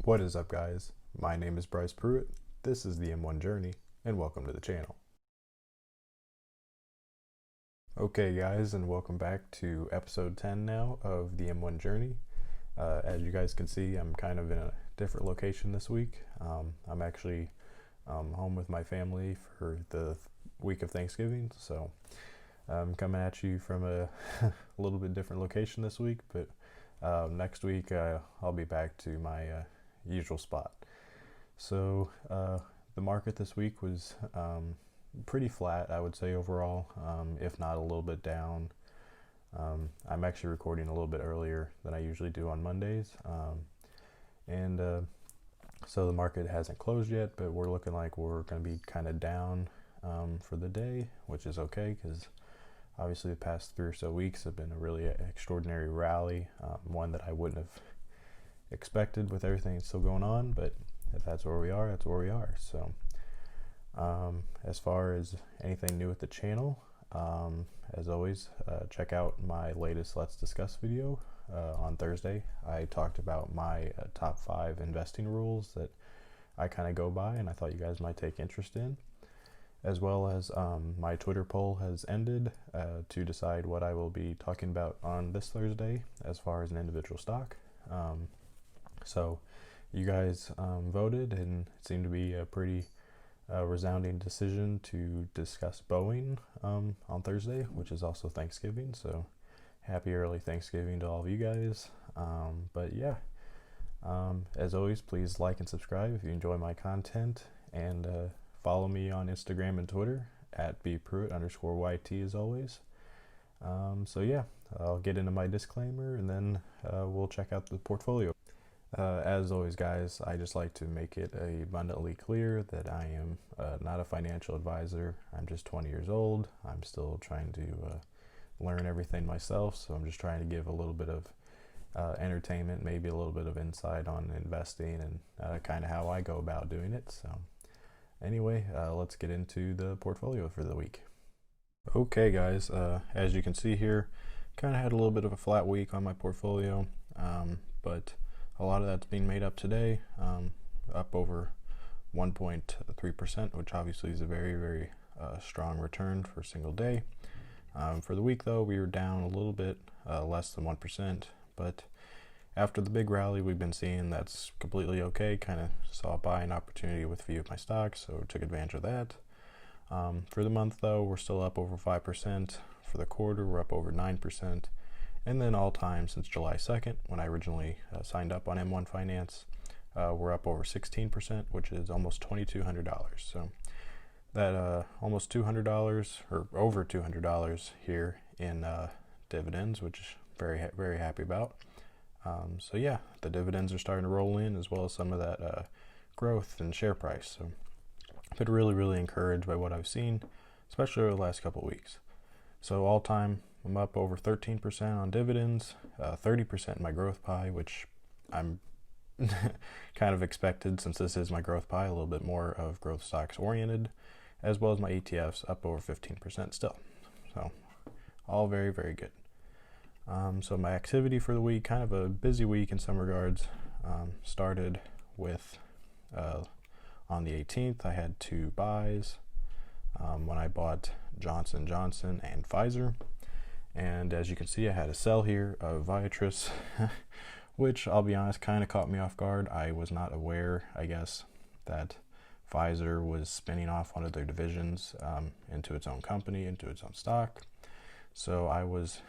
What is up, guys? My name is Bryce Pruitt, this is the M1 Journey, and welcome to the channel. Okay guys, and welcome back to episode 10 now of the M1 Journey. As you guys can see, I'm kind of in a different location this week. I'm actually home with my family for the week of Thanksgiving, so I'm coming at you from a little bit different location this week, but next week I'll be back to my usual spot. So the market this week was pretty flat, I would say, overall, if not a little bit down. I'm actually recording a little bit earlier than I usually do on Mondays, and so the market hasn't closed yet, but we're looking like we're going to be kind of down for the day, which is okay because obviously the past 3 or so weeks have been a really extraordinary rally, one that I wouldn't have expected with everything that's still going on, but if that's where we are, that's where we are. So as far as anything new with the channel, as always, check out my latest Let's Discuss video on Thursday. I talked about my top 5 investing rules that I kind of go by and I thought you guys might take interest in, as well as my Twitter poll has ended to decide what I will be talking about on this Thursday as far as an individual stock. So you guys voted, and it seemed to be a pretty resounding decision to discuss Boeing on Thursday, which is also Thanksgiving. So happy early Thanksgiving to all of you guys. But yeah, as always, please like and subscribe if you enjoy my content, and follow me on Instagram and Twitter at bpruitt_YT as always. So yeah, I'll get into my disclaimer and then we'll check out the portfolio. As always, guys, I just like to make it abundantly clear that I am not a financial advisor. I'm just 20 years old. I'm still trying to learn everything myself, so I'm just trying to give a little bit of entertainment, maybe a little bit of insight on investing and kind of how I go about doing it. So anyway, let's get into the portfolio for the week. Okay, guys, as you can see here, kind of had a little bit of a flat week on my portfolio, but a lot of that's being made up today, up over 1.3%, which obviously is a very, very strong return for a single day. For the week, though, we were down a little bit, less than 1%, but after the big rally we've been seeing, that's completely okay. Kind of saw a buying opportunity with a few of my stocks, so took advantage of that. For the month, though, we're still up over 5%. For the quarter, we're up over 9%. And then all time since July 2nd, when I originally signed up on M1 Finance, we're up over 16%, which is almost $2,200. So that almost $200 or over $200 here in dividends, which very, very happy about. So yeah, the dividends are starting to roll in, as well as some of that growth in share price. So I've been really, really encouraged by what I've seen, especially over the last couple of weeks. So all time, I'm up over 13% on dividends, 30% in my growth pie, which I'm kind of expected since this is my growth pie, a little bit more of growth stocks oriented, as well as my ETFs up over 15% still. So all very, very good. So my activity for the week, kind of a busy week in some regards, started with on the 18th, I had 2 buys when I bought Johnson & Johnson and Pfizer. And as you can see, I had a sell here of Viatris, which I'll be honest, kind of caught me off guard. I was not aware, I guess, that Pfizer was spinning off one of their divisions into its own company, into its own stock. So I was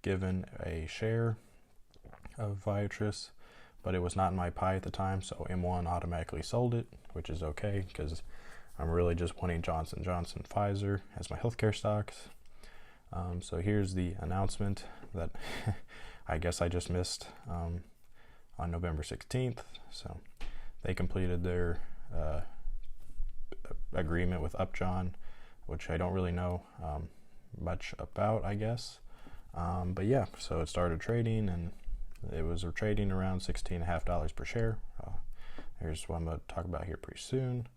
given a share of Viatris, but it was not in my pie at the time, so M1 automatically sold it, which is okay because I'm really just wanting Johnson & Johnson, Pfizer as my healthcare stocks. So here's the announcement that I guess I just missed on November 16th. So they completed their agreement with Upjohn, which I don't really know much about, I guess. But yeah, so it started trading, and it was trading around $16.50 per share. Here's what I'm going to talk about here pretty soon.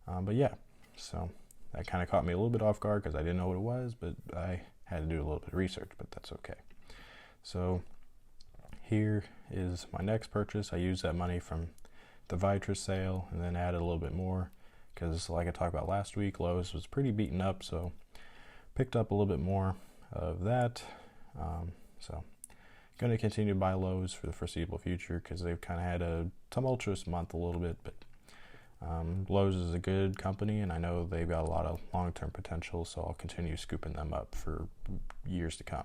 But yeah, so that kind of caught me a little bit off guard because I didn't know what it was, but I had to do a little bit of research, but that's okay. So here is my next purchase. I used that money from the Viatris sale and then added a little bit more because, like I talked about last week, Lowe's was pretty beaten up, so picked up a little bit more of that. So going to continue to buy Lowe's for the foreseeable future because they've kind of had a tumultuous month a little bit, but Lowe's is a good company and I know they've got a lot of long-term potential, so I'll continue scooping them up for years to come.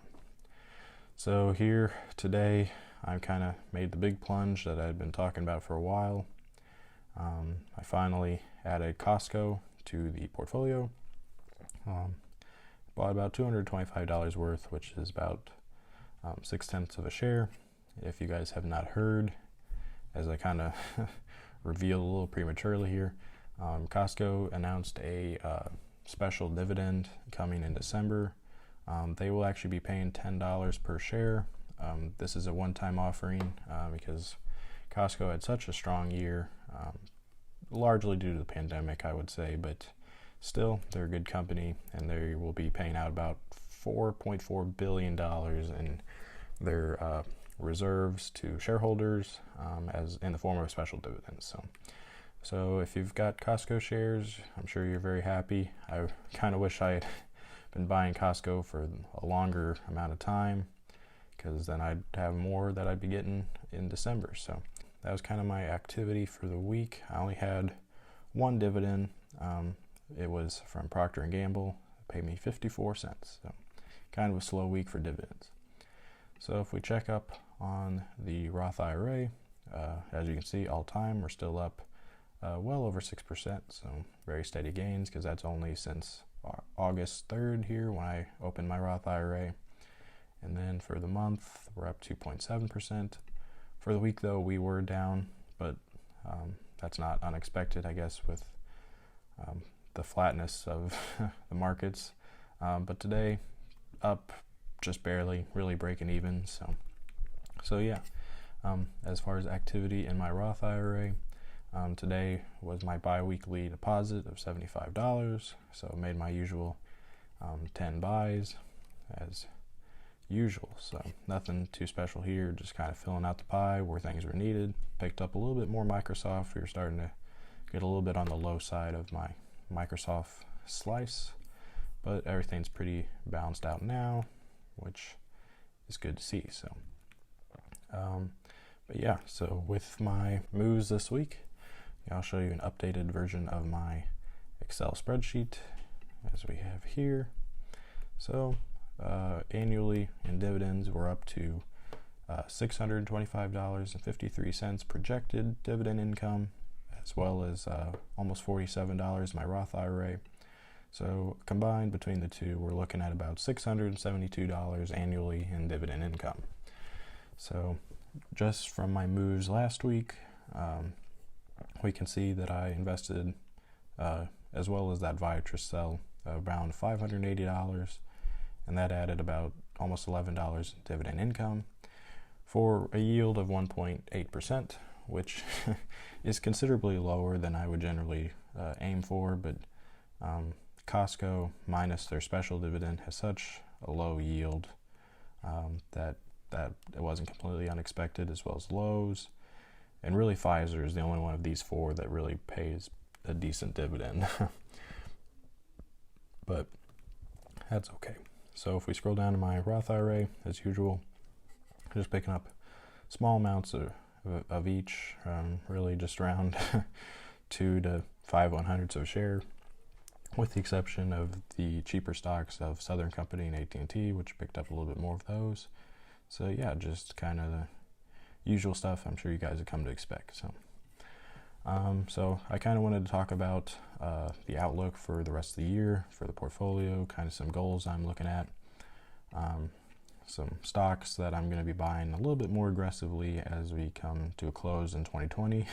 So here today I kind of made the big plunge that I'd been talking about for a while. I finally added Costco to the portfolio. Bought about $225 worth, which is about 0.6 of a share. If you guys have not heard, as I kind of revealed a little prematurely here, Costco announced a special dividend coming in December. They will actually be paying $10 per share. This is a one-time offering because Costco had such a strong year, largely due to the pandemic, I would say, but still, they're a good company, and they will be paying out about $4.4 billion in their reserves to shareholders as in the form of special dividends. So if you've got Costco shares, I'm sure you're very happy. I kind of wish I had been buying Costco for a longer amount of time, because then I'd have more that I'd be getting in December. So that was kind of my activity for the week. I only had one dividend. It was from Procter & Gamble. It paid me 54 cents. So kind of a slow week for dividends. So if we check up on the Roth IRA, as you can see, all time, we're still up well over 6%. So very steady gains, because that's only since August 3rd here when I opened my Roth IRA. And then for the month, we're up 2.7%. For the week, though, we were down, but that's not unexpected, I guess, with the flatness of the markets. But today, up just barely, really breaking even. So yeah, as far as activity in my Roth IRA, today was my bi-weekly deposit of $75. So I made my usual 10 buys as usual. So nothing too special here, just kind of filling out the pie where things were needed. Picked up a little bit more Microsoft. We were starting to get a little bit on the low side of my Microsoft slice, but everything's pretty balanced out now, which is good to see. So but yeah, so with my moves this week, I'll show you an updated version of my Excel spreadsheet as we have here. So annually in dividends, we're up to $625.53 projected dividend income, as well as almost $47 in my Roth IRA. So combined between the two, we're looking at about $672 annually in dividend income. So just from my moves last week, we can see that I invested, as well as that Viatris sell, around $580, and that added about almost $11 in dividend income for a yield of 1.8%, which is considerably lower than I would generally aim for, but Costco, minus their special dividend, has such a low yield that it wasn't completely unexpected, as well as Lowe's. And really Pfizer is the only one of these four that really pays a decent dividend. But that's okay. So if we scroll down to my Roth IRA, as usual, just picking up small amounts of each, really just around 2 to 5 100ths of a share, with the exception of the cheaper stocks of Southern Company and AT&T, which picked up a little bit more of those. So yeah, just kind of the usual stuff I'm sure you guys have come to expect. So I kind of wanted to talk about the outlook for the rest of the year for the portfolio, kind of some goals I'm looking at, some stocks that I'm going to be buying a little bit more aggressively as we come to a close in 2020,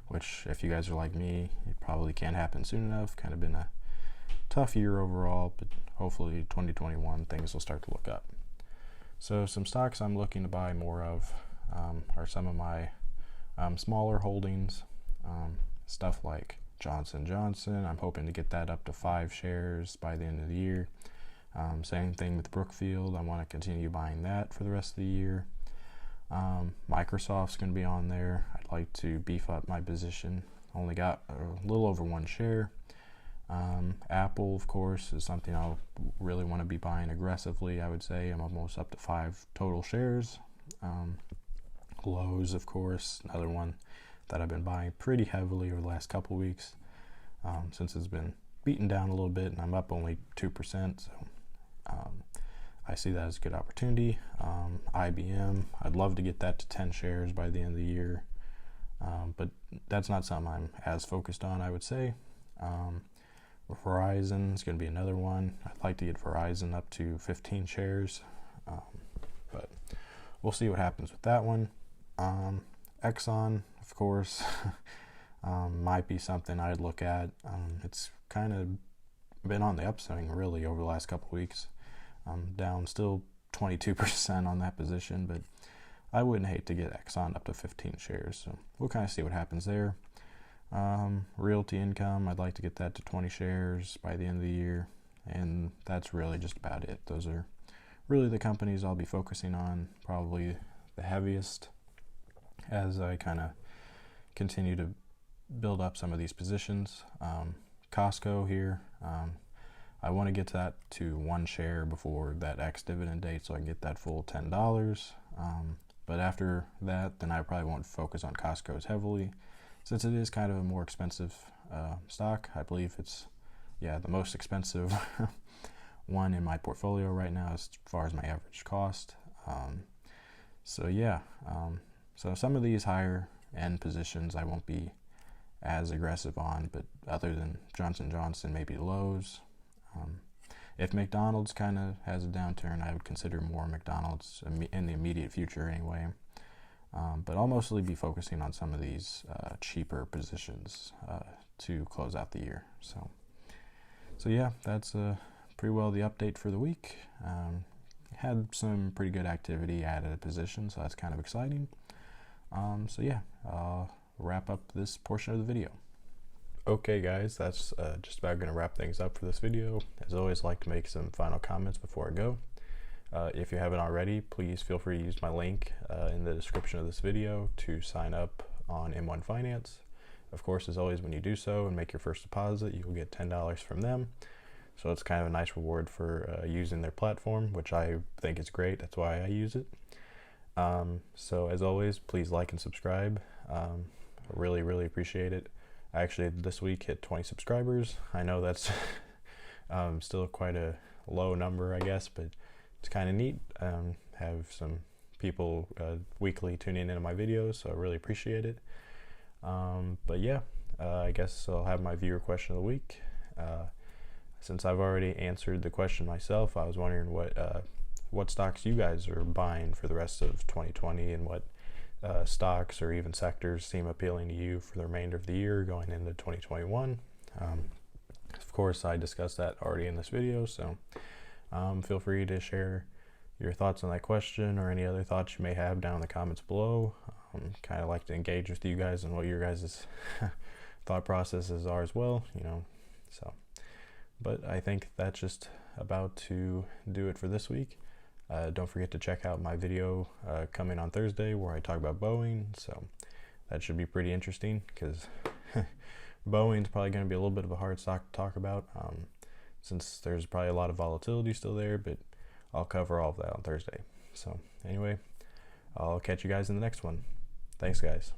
which if you guys are like me, it probably can't happen soon enough. Kind of been a tough year overall, but hopefully 2021 things will start to look up. So some stocks I'm looking to buy more of are some of my smaller holdings, stuff like Johnson & Johnson. I'm hoping to get that up to 5 shares by the end of the year. Same thing with Brookfield. I want to continue buying that for the rest of the year. Microsoft's going to be on there. I'd like to beef up my position. Only got a little over 1 share. Apple, of course, is something I'll really want to be buying aggressively. I would say I'm almost up to 5 total shares. Lowe's, of course, another one that I've been buying pretty heavily over the last couple weeks, since it's been beaten down a little bit, and I'm up only 2%. So I see that as a good opportunity. IBM, I'd love to get that to 10 shares by the end of the year, but that's not something I'm as focused on, I would say. Verizon is going to be another one. I'd like to get Verizon up to 15 shares, but we'll see what happens with that one. Exxon, of course, might be something I'd look at. It's kind of been on the upswing really over the last couple weeks. Down still 22% on that position, but I wouldn't hate to get Exxon up to 15 shares. So we'll kind of see what happens there. Realty Income, I'd like to get that to 20 shares by the end of the year, and that's really just about it. Those are really the companies I'll be focusing on, probably the heaviest, as I kind of continue to build up some of these positions. Costco here, I want to get that to 1 share before that ex-dividend date so I can get that full $10. But after that, then I probably won't focus on Costco as heavily, since it is kind of a more expensive stock. I believe it's, the most expensive one in my portfolio right now as far as my average cost. So some of these higher end positions I won't be as aggressive on, but other than Johnson & Johnson, maybe Lowe's. If McDonald's kind of has a downturn, I would consider more McDonald's in the immediate future anyway. But I'll mostly be focusing on some of these cheaper positions to close out the year. So yeah, that's pretty well the update for the week. Had some pretty good activity, added a position, so that's kind of exciting. I'll wrap up this portion of the video. Okay guys, that's just about going to wrap things up for this video. As always, I like to make some final comments before I go. If you haven't already, please feel free to use my link in the description of this video to sign up on M1 Finance. Of course, as always, when you do so and make your first deposit, you'll get $10 from them. So it's kind of a nice reward for using their platform, which I think is great. That's why I use it. So as always, please like and subscribe. I really, really appreciate it. I actually this week hit 20 subscribers. I know that's still quite a low number, I guess, but it's kind of neat. Have some people weekly tuning into my videos, so I really appreciate it. I guess I'll have my viewer question of the week. Since I've already answered the question myself, I was wondering what stocks you guys are buying for the rest of 2020, and what stocks or even sectors seem appealing to you for the remainder of the year going into 2021. Of course, I discussed that already in this video, so feel free to share your thoughts on that question or any other thoughts you may have down in the comments below. Kind of like to engage with you guys and what your guys' thought processes are as well, But I think that's just about to do it for this week. Don't forget to check out my video coming on Thursday where I talk about Boeing. So that should be pretty interesting, because Boeing's probably going to be a little bit of a hard stock to talk about, since there's probably a lot of volatility still there, but I'll cover all of that on Thursday. So anyway, I'll catch you guys in the next one. Thanks, guys.